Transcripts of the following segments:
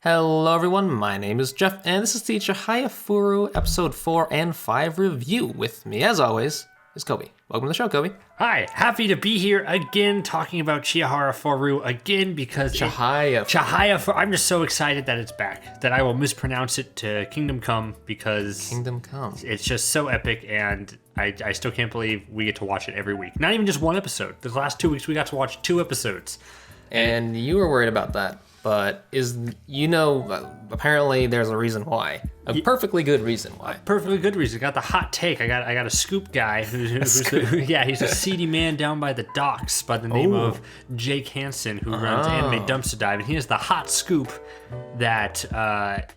Hello everyone, my name is Jeff, and this is the Chihayafuru episode 4 and 5 review. With me, as always, is Coby. Welcome to the show, Coby. Hi, happy to be here again talking about Chihayafuru again because Chihayafuru. I'm just so excited that it's back, that I will mispronounce it to Kingdom Come because Kingdom Come. It's just so epic, and I still can't believe we get to watch it every week. Not even just one episode. The last 2 weeks we got to watch 2 episodes. And you were worried about that. But apparently there's a reason why. A perfectly good reason why. Perfectly good reason. I got the hot take. I got a scoop guy he's a seedy man down by the docks by the name of Jake Hansen, who runs Anime Dumpster Dive, and he has the hot scoop that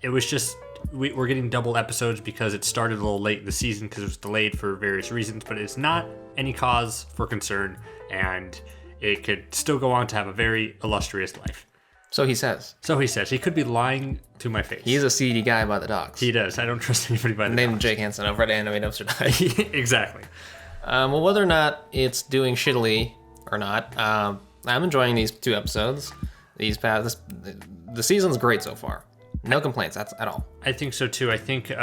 it was just we're getting double episodes because it started a little late in the season because it was delayed for various reasons, but it's not any cause for concern, and it could still go on to have a very illustrious life. So he says. He could be lying to my face. He's a seedy guy by the docks. He does. I don't trust anybody by the docks. Named Jake Hansen over at Anime Dumpster Dive. Exactly. Well, whether or not it's doing shittily or not, I'm enjoying these 2 episodes. The season's great so far. No complaints at all. I think so too. I think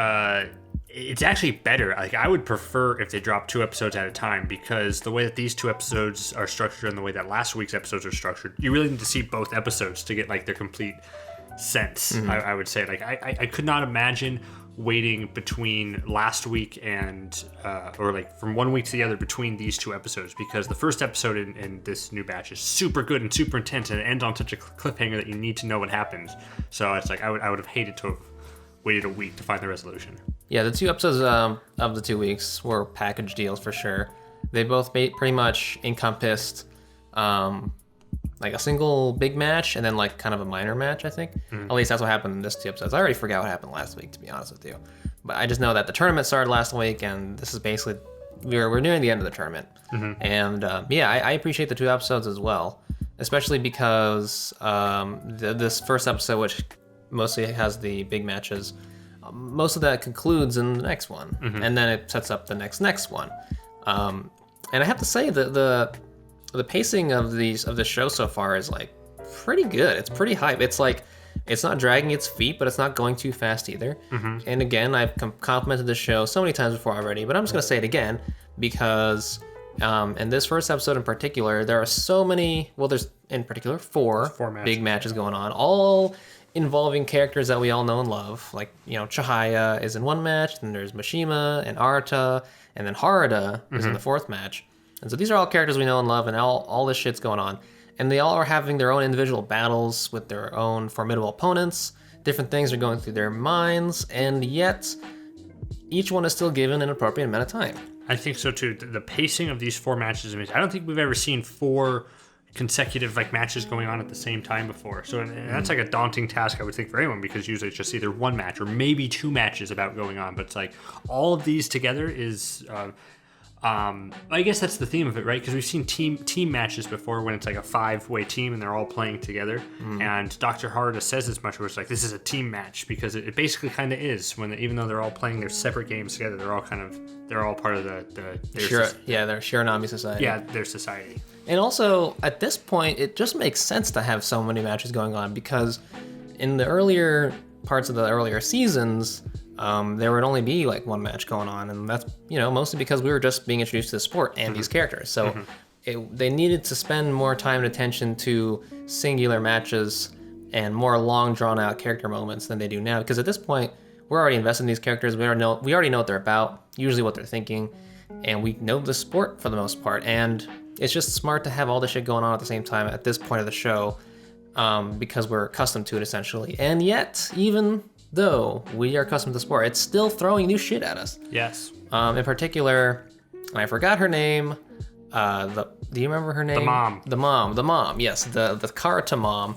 it's actually better. Like, I would prefer if they dropped 2 episodes at a time, because the way that these 2 episodes are structured and the way that last week's episodes are structured, you really need to see both episodes to get like their complete sense. Mm-hmm. I would say, like, I could not imagine waiting between last week and or like from 1 week to the other between these 2 episodes, because the first episode in this new batch is super good and super intense, and it ends on such a cliffhanger that you need to know what happens. So it's like I would have hated to have waited a week to find the resolution. Yeah, the 2 episodes of the 2 weeks were package deals for sure. They both pretty much encompassed like a single big match and then like kind of a minor match, I think. Mm-hmm. At least that's what happened in this 2 episodes. I already forgot what happened last week, to be honest with you. But I just know that the tournament started last week, and this is basically, we're nearing the end of the tournament. Mm-hmm. And I appreciate the 2 episodes as well, especially because this first episode, which mostly has the big matches, most of that concludes in the next one, mm-hmm. and then it sets up the next one. And I have to say that the pacing of the show so far is like pretty good. It's pretty hype. It's like it's not dragging its feet, but it's not going too fast either. Mm-hmm. And again, I've complimented the show so many times before already, but I'm just gonna say it again because in this first episode in particular, there are so many. Well, there's in particular 4 big matches going on, all involving characters that we all know and love. Like, Chihaya is in one match, then there's Mashima and Arata, and then Harada is in the 4th match. And so these are all characters we know and love, and all this shit's going on. And they all are having their own individual battles with their own formidable opponents. Different things are going through their minds, and yet each one is still given an appropriate amount of time. I think so too. The pacing of these 4 matches is amazing. I don't think we've ever seen 4 consecutive like matches going on at the same time before, so and that's like a daunting task, I would think, for anyone, because usually it's just either 1 match or maybe 2 matches about going on, but it's like all of these together is I guess that's the theme of it, right? Because we've seen team matches before when it's like a 5-way team and they're all playing together, and Dr. Harada says as much, where it's like this is a team match, because it basically kind of is, when even though they're all playing their separate games together, they're all part of their Shiranami Society. Yeah, their society. And also, at this point, it just makes sense to have so many matches going on, because in the earlier parts of the earlier seasons, there would only be like 1 match going on, and that's mostly because we were just being introduced to the sport and these characters. So they needed to spend more time and attention to singular matches and more long, drawn-out character moments than they do now, because at this point, we're already invested in these characters. We already know what they're about, usually what they're thinking, and we know the sport for the most part. And it's just smart to have all this shit going on at the same time at this point of the show, because we're accustomed to it, essentially. And yet, even though we are accustomed to sport, it's still throwing new shit at us. Yes. In particular, I forgot her name. Do you remember her name? The mom. Yes, the karuta mom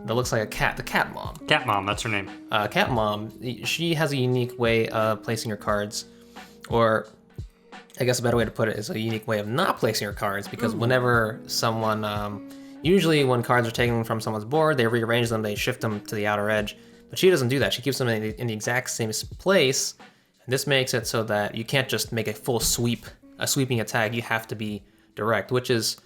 that looks like a cat. The cat mom. Cat mom, that's her name. Cat mom. She has a unique way of placing her cards, or I guess a better way to put it is a unique way of not placing her cards, because whenever someone, usually when cards are taken from someone's board, they rearrange them, they shift them to the outer edge. But she doesn't do that. She keeps them in the exact same place. And this makes it so that you can't just make a sweeping attack. You have to be direct, which is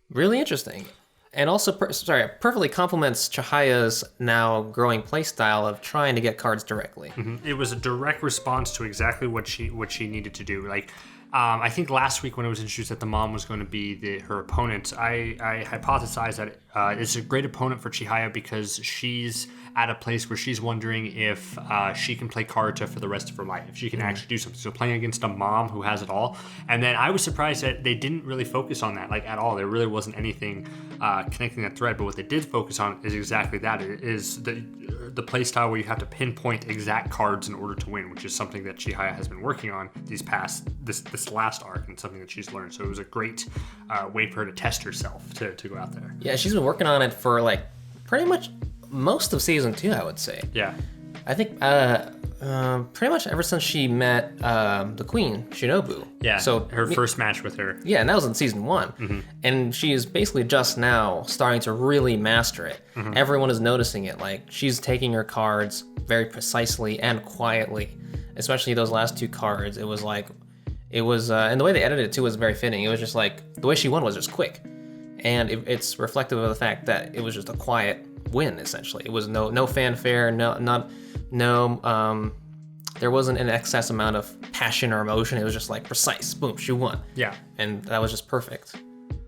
really interesting. And also, perfectly complements Chihaya's now growing playstyle of trying to get cards directly. It was a direct response to exactly what she needed to do. Like, I think last week when it was introduced that the mom was going to be her opponent, I hypothesized that it's a great opponent for Chihaya because she's at a place where she's wondering if she can play karuta for the rest of her life, if she can actually do something. So playing against a mom who has it all. And then I was surprised that they didn't really focus on that, like, at all. There really wasn't anything connecting that thread. But what they did focus on is exactly that. It is the play style where you have to pinpoint exact cards in order to win, which is something that Chihaya has been working on this last arc, and something that she's learned. So it was a great way for her to test herself to go out there. Yeah, she's been working on it for like pretty much most of season 2, I would say. Yeah. I think pretty much ever since she met the queen, Shinobu. Yeah, so her first match with her. Yeah, and that was in season 1. And she is basically just now starting to really master it. Everyone is noticing it. Like, she's taking her cards very precisely and quietly, especially those last 2 cards. It was and the way they edited it too was very fitting. It was just like, the way she won was just quick. And it's reflective of the fact that it was just a quiet win, essentially. It was no fanfare, there wasn't an excess amount of passion or emotion. It was just like precise. Boom, she won. Yeah. And that was just perfect.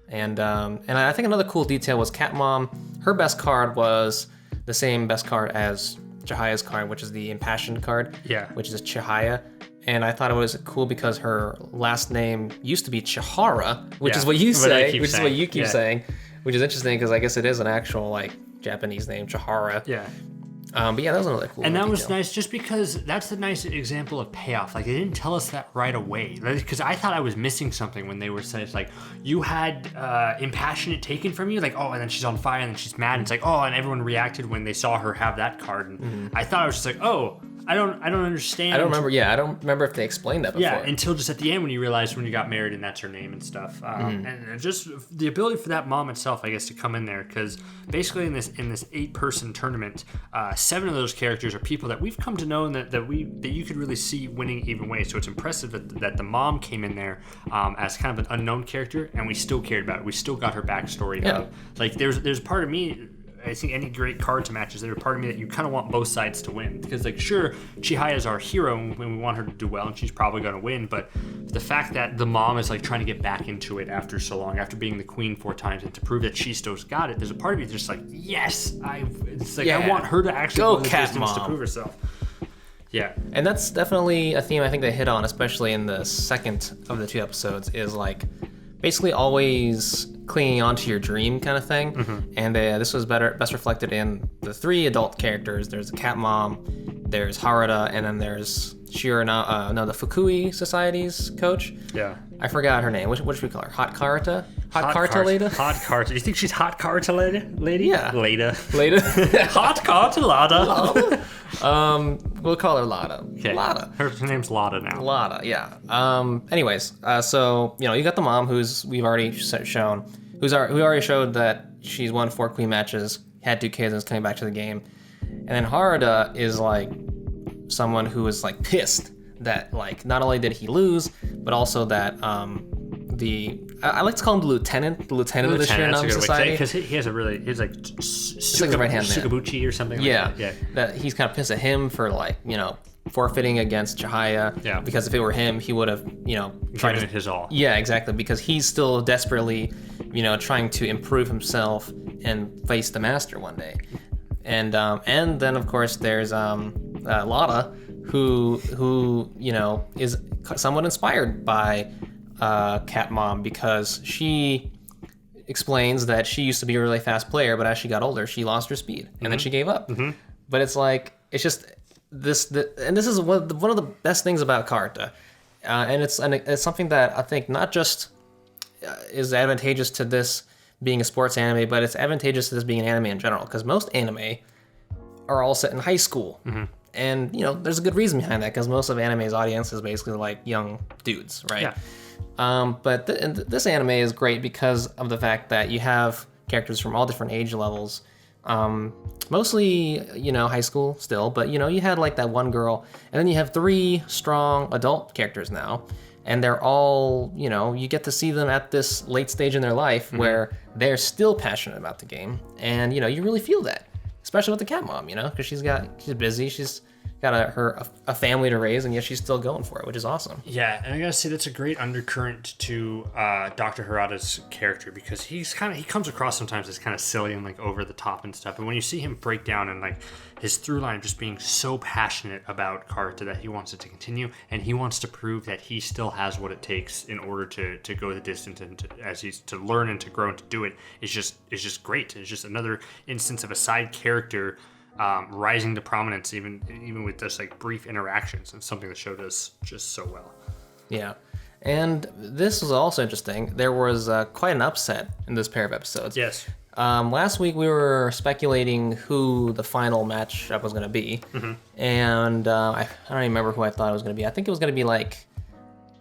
And I think another cool detail was Cat Mom. Her best card was the same best card as Chihaya's card, which is the impassioned card. Yeah. Which is Chihaya. And I thought it was cool because her last name used to be Chihara, which is what you say, which is what you keep saying, which is interesting because I guess it is an actual like Japanese name, Chihara. Yeah. But yeah, that was another cool And that detail. was nice just because that's a nice example of payoff. Like, they didn't tell us that right away. Because I thought I was missing something when they were saying, it's like, you had impassionate taken from you. Like, oh, and then she's on fire and then she's mad. And it's like, oh, and everyone reacted when they saw her have that card. And I thought I was just like, oh, I don't understand. I don't remember. Yeah, I don't remember if they explained that before. Yeah, until just at the end when you realize when you got married and that's her name and stuff. And just the ability for that mom itself, I guess, to come in there, because basically in this 8-person tournament, 7 of those characters are people that we've come to know and that you could really see winning even ways. So it's impressive that the mom came in there as kind of an unknown character, and we still cared about it. We still got her backstory. Yeah. Like, there's part of me. I think any great Karuta matches, there's a part of me that you kind of want both sides to win. Because, like, sure, Chihaya's our hero and we want her to do well and she's probably going to win, but the fact that the mom is, like, trying to get back into it after so long, after being the queen 4 times, and to prove that she still's got it, there's a part of me that's just like, yes! I want her to actually go the distance to prove herself. Yeah. And that's definitely a theme I think they hit on, especially in the second of the 2 episodes, is, like, basically always clinging on to your dream kind of thing. And this was best reflected in the 3 adult characters. There's the Cat Mom, there's Harada, and then there's Shiranami, the Fukui Society's coach. Yeah. I forgot her name. What should we call her? Hot Karuta? Hot Karuta Lady? Hot Karuta. You think she's Hot Karuta Lady? Yeah. Lada. Hot Karuta Lada. We'll call her Lada. Okay. Lada. Her name's Lada now. Lada, yeah. Anyways, so, you got the mom we've already shown, who already showed that she's won 4 queen matches, had 2 kids, and is coming back to the game. And then Harada is, like, someone who is, like, pissed that, like, not only did he lose, but also that I like to call him the lieutenant of the Shiranami Society, because he's like like the right-hand man, Sugabuchi or something. Yeah, like that. Yeah. That he's kind of pissed at him for, like, forfeiting against Chihaya. Yeah. Because if it were him, he would have, tried it his all. Yeah, exactly. Because he's still desperately, trying to improve himself and face the master one day. And then of course there's Lada, who is somewhat inspired by Cat Mom, because she explains that she used to be a really fast player, but as she got older, she lost her speed, and then she gave up. But it's like, it's just this is one of the best things about Karuta, and it's something that I think not just is advantageous to this being a sports anime, but it's advantageous to this being an anime in general, because most anime are all set in high school. And, there's a good reason behind that, because most of anime's audience is basically, like, young dudes, right? Yeah. But this anime is great because of the fact that you have characters from all different age levels. Mostly, high school still, but, you had, like, that one girl, and then you have 3 strong adult characters now. and they're all, you get to see them at this late stage in their life where they're still passionate about the game, and you really feel that, especially with the cat mom, because she's busy, she's got a family to raise, and yet she's still going for it, which is awesome. Yeah, and I gotta say that's a great undercurrent to Dr. Harada's character, because he comes across sometimes as kind of silly and like over the top and stuff. And when you see him break down and like his through line just being so passionate about karuta that he wants it to continue, and he wants to prove that he still has what it takes in order to go the distance and to learn and to grow and to do it, is just great. It's just another instance of a side character rising to prominence, even with just like brief interactions, and something the show does just so well. Yeah, and this was also interesting. There was quite an upset in this pair of episodes. Yes. Last week we were speculating who the final matchup was going to be, and I don't even remember who I thought it was going to be. I think it was going to be like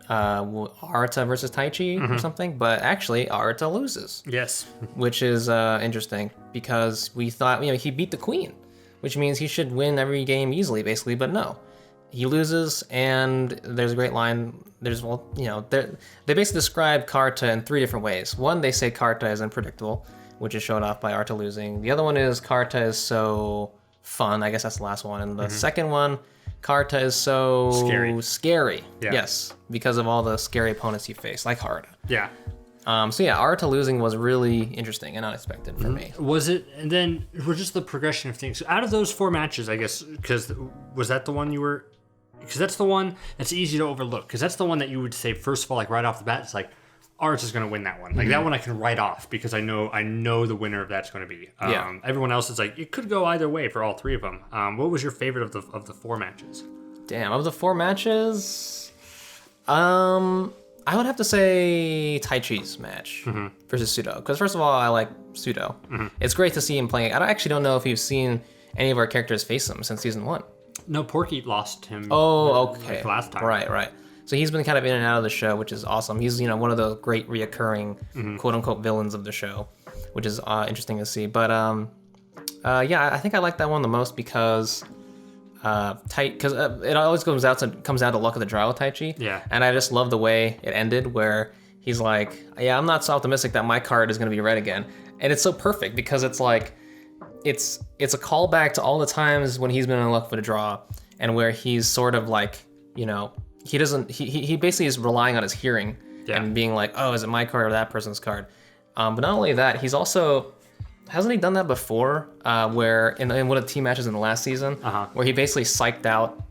Arata versus Taichi or something, but actually Arata loses. Yes. Which is interesting, because we thought he beat the queen, which means he should win every game easily, basically, but no. He loses, and there's a great line. They basically describe karuta in 3 different ways. One, they say karuta is unpredictable, which is shown off by Arata losing. The other one is karuta is so fun. I guess that's the last one. And the second one, karuta is so scary. Yeah. Yes, because of all the scary opponents you face, like Haruta. Yeah. Arata losing was really interesting and unexpected for me. Was it? And then was just the progression of things. Out of those 4 matches, I guess, because was that the one you were? Because that's the one that's easy to overlook. Because that's the one that you would say first of all, like right off the bat, it's like Arata's going to win that one. Like that one I can write off because I know the winner of that's going to be. Everyone else is like it could go either way for all 3 of them. What was your favorite of the 4 matches? Damn, of the 4 matches, I would have to say Taichi's match versus Pseudo. Because first of all, I like Pseudo. It's great to see him playing. I actually don't know if you've seen any of our characters face him since season 1. No, Porky lost him. Oh, okay. Like last time. Right. So he's been kind of in and out of the show, which is awesome. He's one of those great reoccurring quote unquote villains of the show, which is interesting to see. But I think I like that one the most because it always comes down to luck of the draw with Taichi. Yeah. And I just love the way it ended, where he's like, I'm not so optimistic that my card is going to be red again. And it's so perfect because it's like, it's a callback to all the times when he's been in luck for the draw, and where he's sort of like, he basically is relying on his hearing and being like, oh, is it my card or that person's card? But not only that, he's also, hasn't he done that before? Where in one of the team matches in the last season, where he basically psyched out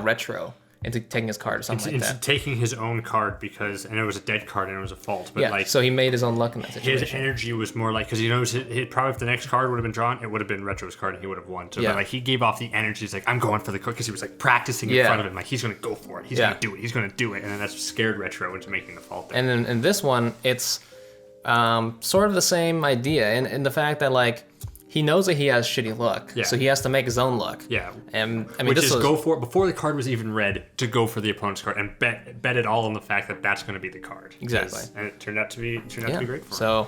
Retro into taking his card or something like that. Into taking his own card and it was a dead card and it was a fault. But so he made his own luck in that situation. His energy was more like, because he knows probably if the next card would have been drawn, it would have been Retro's card and he would have won. So but he gave off the energy. He's like, I'm going for the card, because he was like practicing in front of him. Like he's going to go for it. He's going to do it. He's going to do it. And then that's scared Retro into making the fault there. And then in this one, it's sort of the same idea in the fact that like, he knows that he has shitty luck, so he has to make his own luck. Yeah, and I mean, which is go for it before the card was even read, to go for the opponent's card and bet it all on the fact that that's going to be the card. Exactly, and it turned out to be great for him. So,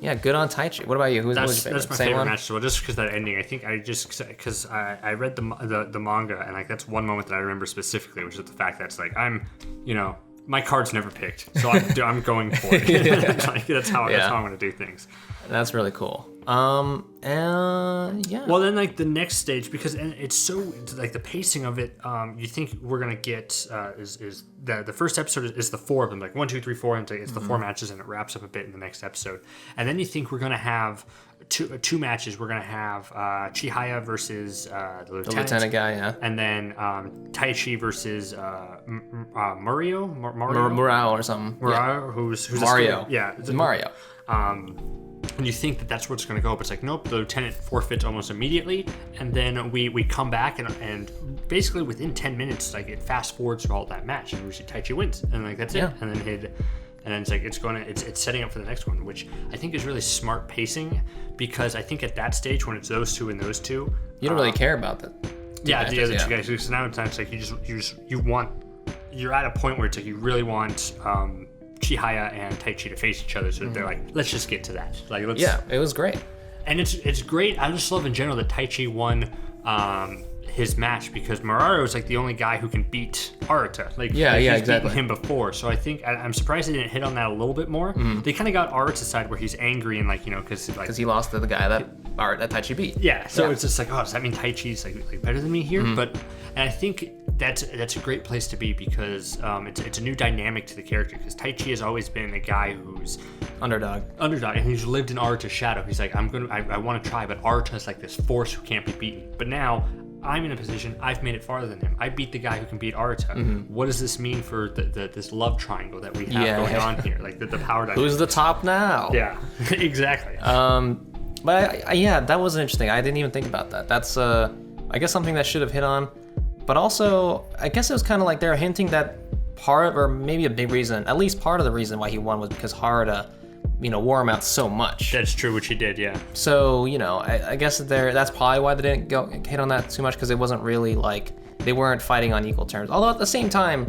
good on Taichi. What about you? Who's your favorite? That's my favorite match. So just because that ending, I think because I read the manga, and like that's one moment that I remember specifically, which is the fact that it's like my card's never picked, so I'm going for it. That's how I'm going to do things. That's really cool. Well, then like the next stage, because it's so like the pacing of it, you think we're gonna get is the first episode is the 4 of them, like 1, 2, 3, 4, and it's the 4 matches, and it wraps up a bit in the next episode, and then you think we're gonna have two matches. We're gonna have Chihaya versus the lieutenant guy, and then Taichi versus Murao or something. Murao, who's Mario. It's Mario. And you think that that's what's going to go, but it's like, nope, the lieutenant forfeits almost immediately, and then we come back, and basically within 10 minutes, like it fast forwards through all that match, and we see Taichi wins, and like that's it, and then it's like it's setting up for the next one, which I think is really smart pacing, because I think at that stage when it's those two and those two, you don't really care about that. The other two guys. So now it's like you're at a point where it's like you really want Chihaya and Taichi to face each other, so they're like, let's just get to that. Like, let's. Yeah, it was great. And it's great. I just love in general that Taichi won his match because Muraro is like the only guy who can beat Arata. Like, Yeah, like yeah, he's exactly. beaten him before. So I think I'm surprised they didn't hit on that a little bit more. They kind of got Arata's side where he's angry and like, you know, because like Because he lost to the guy that Taichi beat. yeah, so Yeah. it's just like, oh, does that mean Taichi's like better than me here? And I think that's a great place to be because it's a new dynamic to the character because Taichi has always been a guy who's Underdog. and he's lived in Arata's shadow. He's like, I want to try, but Arata's like this force who can't be beaten. But now I'm in a position, I've made it farther than him. I beat the guy who can beat Arata. What does this mean for this love triangle that we have going on here? Like the power dynamic. Who's the top now? Yeah, exactly. But yeah, that was interesting. I didn't even think about that. That's I guess something that should have hit on. But also, I guess it was kind of like they were hinting that part, or maybe a big reason, at least part of the reason why he won was because Harada, you know, wore him out so much. That's true, which he did, yeah. So, you know, I guess that's probably why they didn't go hit on that too much, because it wasn't really like, they weren't fighting on equal terms. Although at the same time,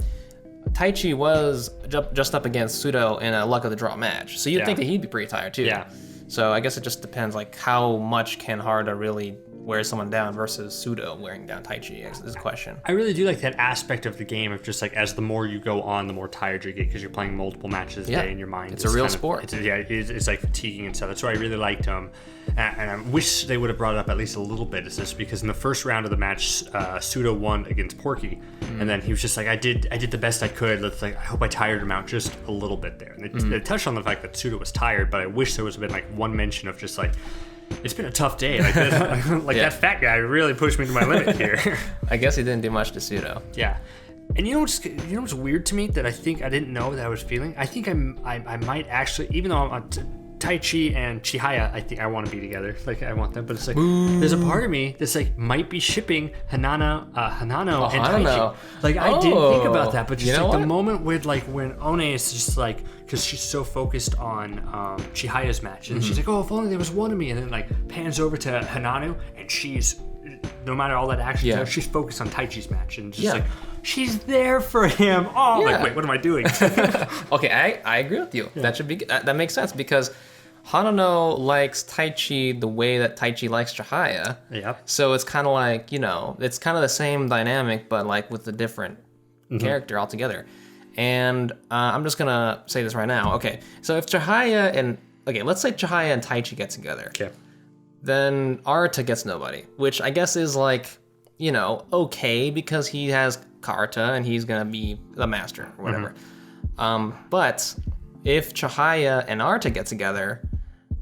Taichi was just up against Pseudo in a luck of the draw match. So you'd think that he'd be pretty tired too. Yeah. So I guess it just depends, like how much can Harada really wear someone down versus Pseudo wearing down Taichi is the question. I really do like that aspect of the game of just like as the more you go on, the more tired you get because you're playing multiple matches a day in your mind. It's a real sport. It's like fatiguing and stuff. That's why I really liked and I wish they would have brought it up at least a little bit. Is this because in the first round of the match, Pseudo won against Porky, and then he was just like, I did the best I could. I hope I tired him out just a little bit there. And they touched on the fact that Pseudo was tired, but I wish there was been like one mention of just like, it's been a tough day. Like, that fat guy really pushed me to my limit here. I guess he didn't do much to Pseudo. Yeah. And you know what's weird to me that I think I didn't know that I was feeling? I think I might actually, even though I'm Taichi and Chihaya, I think I want to be together. Like I want them, but it's like there's a part of me that's like might be shipping Hanano and Taichi. Like I didn't think about that, but just like the moment with like when One is just like because she's so focused on Chihaya's match, and she's like, oh, if only there was one of me, and then like pans over to Hanano, and she's no matter all that action, she's focused on Taichi's match, and just like she's there for him. Oh, like wait, what am I doing? Okay, I agree with you. That should be that makes sense because Hanano likes Taichi the way that Taichi likes Chihaya. Yep. So it's kind of like, you know, it's kind of the same dynamic, but like with a different character altogether. And I'm just gonna say this right now. Okay, so if let's say Chihaya and Taichi get together. Okay. Then Arata gets nobody, which I guess is like, you know, okay because he has karuta and he's gonna be the master or whatever. But if Chihaya and Arata get together,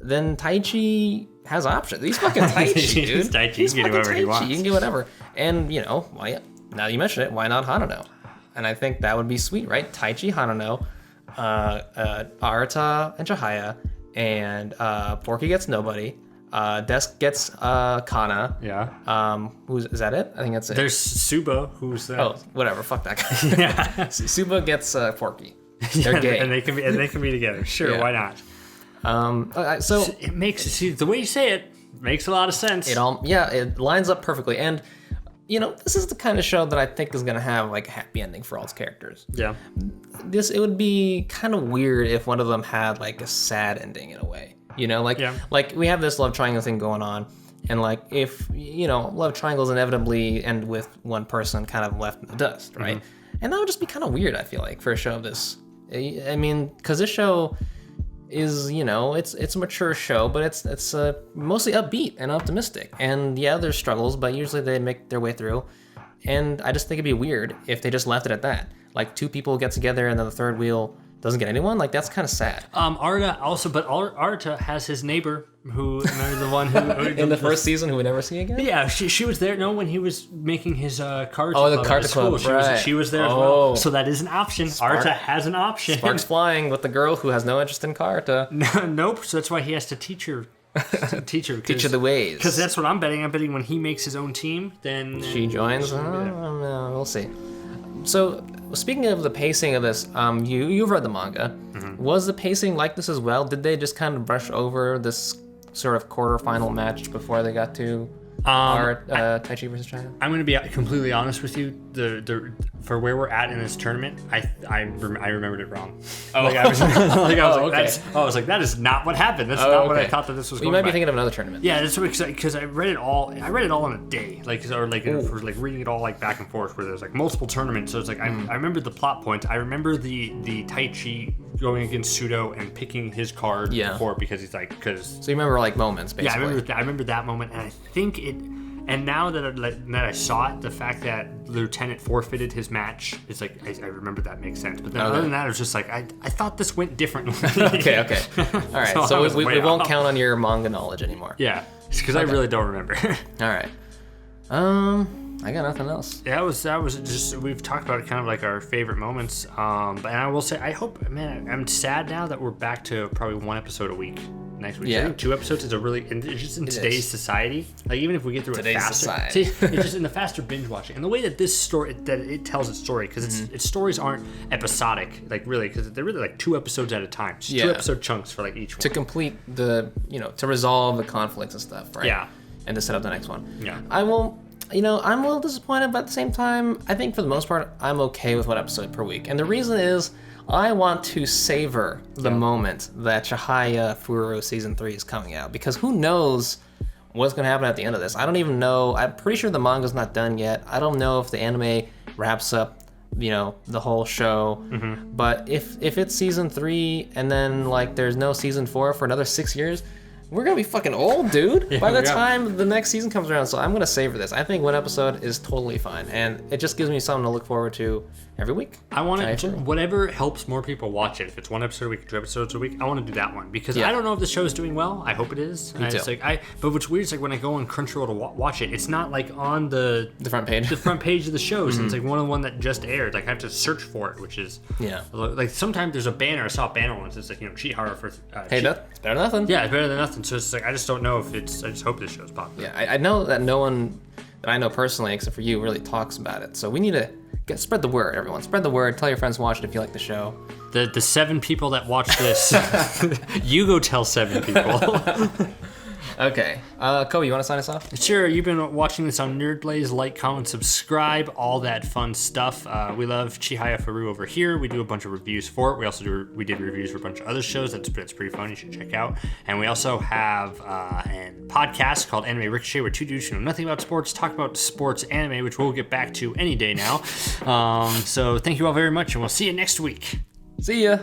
then Taichi has options. He's fucking Taichi, dude. Taichi. He's He can do whatever he wants. He can do whatever. And, you know, now that you mention it, why not Hanano? And I think that would be sweet, right? Taichi, Hanano, Arata, and Chihaya, and Porky gets nobody. Desk gets Kana. Yeah. Is that it? I think that's it. There's Suba, who's that? Oh, whatever. Fuck that guy. Yeah. Suba gets Porky. They're gay. and they can be together. Sure, why not? So It makes the way you say it makes a lot of sense. it lines up perfectly. And you know, this is the kind of show that I think is gonna have like a happy ending for all its characters. Yeah. It would be kind of weird if one of them had like a sad ending in a way. You know, like we have this love triangle thing going on, and like if you know, love triangles inevitably end with one person kind of left in the dust, right? And that would just be kind of weird. I feel like for a show of this. I mean, because this show is, you know, it's a mature show, but it's mostly upbeat and optimistic. And yeah, there's struggles, but usually they make their way through. And I just think it'd be weird if they just left it at that. Like two people get together and then the third wheel doesn't get anyone. Like that's kind of sad. Arata has his neighbor who, remember the one who in the first season who we never see again. Yeah, she was there. No, when he was making his cards. Oh, the Karta Club. She was there as well. So that is an option. Arata has an option. Sparks flying with the girl who has no interest in Karta. Nope. So that's why he has to teach her. Teach her the ways. Because that's what I'm betting. I'm betting when he makes his own team, then she joins. We'll see. So speaking of the pacing of this, you've read the manga. Was the pacing like this as well? Did they just kind of brush over this sort of quarterfinal match before they got to Taichi versus Chihaya? I'm going to be completely honest with you. For where we're at in this tournament, I remembered it wrong. Oh, I was okay. like, that is not what happened. That's not what I thought that this was. You might be thinking of another tournament. Yeah, that's because I read it all. I read it all in a day, for reading it all like back and forth, where there's like multiple tournaments. So it's like I remember the plot points. I remember the Taichi going against Pseudo and picking his card before because he's like So you remember like moments, basically. Yeah, I remember that moment, and I think it. And now that I saw it, the fact that Lieutenant forfeited his match, it's like I remember that makes sense. But then other than that, it was just like I thought this went differently. okay. All right, so we won't count on your manga knowledge anymore. Yeah, because I really don't remember. All right. I got nothing else. Yeah, that was just we've talked about it kind of like our favorite moments. But I will say I'm sad now that we're back to probably one episode a week next week. Yeah. I think 2 episodes is it's just in today's society. Like even if we get through it faster, it's just in the faster binge watching and the way that this story that it tells its story because its stories aren't episodic like really because they're really like 2 episodes at a time. Just 2 episode chunks for like each one to complete the to resolve the conflicts and stuff, right? Yeah, and to set up the next one. Yeah, I'm a little disappointed, but at the same time, I think for the most part, I'm okay with 1 episode per week. And the reason is, I want to savor the moment that Chihayafuru Season 3 is coming out. Because who knows what's going to happen at the end of this. I don't even know. I'm pretty sure the manga's not done yet. I don't know if the anime wraps up, the whole show. Mm-hmm. But if it's Season 3 and then, there's no Season 4 for another 6 years... We're gonna be fucking old, dude. By the time the next season comes around, so I'm gonna savor this. I think 1 episode is totally fine, and it just gives me something to look forward to every week. I want to whatever helps more people watch it. If it's 1 episode a week, 2 episodes a week, I want to do that one because I don't know if the show is doing well. I hope it is. Me too. But what's weird is when I go on Crunchyroll to watch it, it's not on the front page. The front page of the shows. Mm-hmm. It's one that just aired. I have to search for it, which is sometimes there's a banner. I saw a banner once. It's Chihara for. Hey, it's better than nothing. Yeah, it's better than nothing. So it's I just don't know if it's. I just hope this show's popular. Yeah, I know that no one that I know personally, except for you, really talks about it. So we need to spread the word, everyone. Spread the word. Tell your friends to watch it if you like the show. The 7 people that watch this, you go tell 7 people. Okay. Kobe, you want to sign us off? Sure. You've been watching this on Nerdblaze. Like, comment, subscribe, all that fun stuff. We love Chihayafuru over here. We do a bunch of reviews for it. We did reviews for a bunch of other shows. That's pretty fun. You should check out. And we also have a podcast called Anime Ricochet, where 2 dudes who know nothing about sports talk about sports anime, which we'll get back to any day now. So thank you all very much, and we'll see you next week. See ya.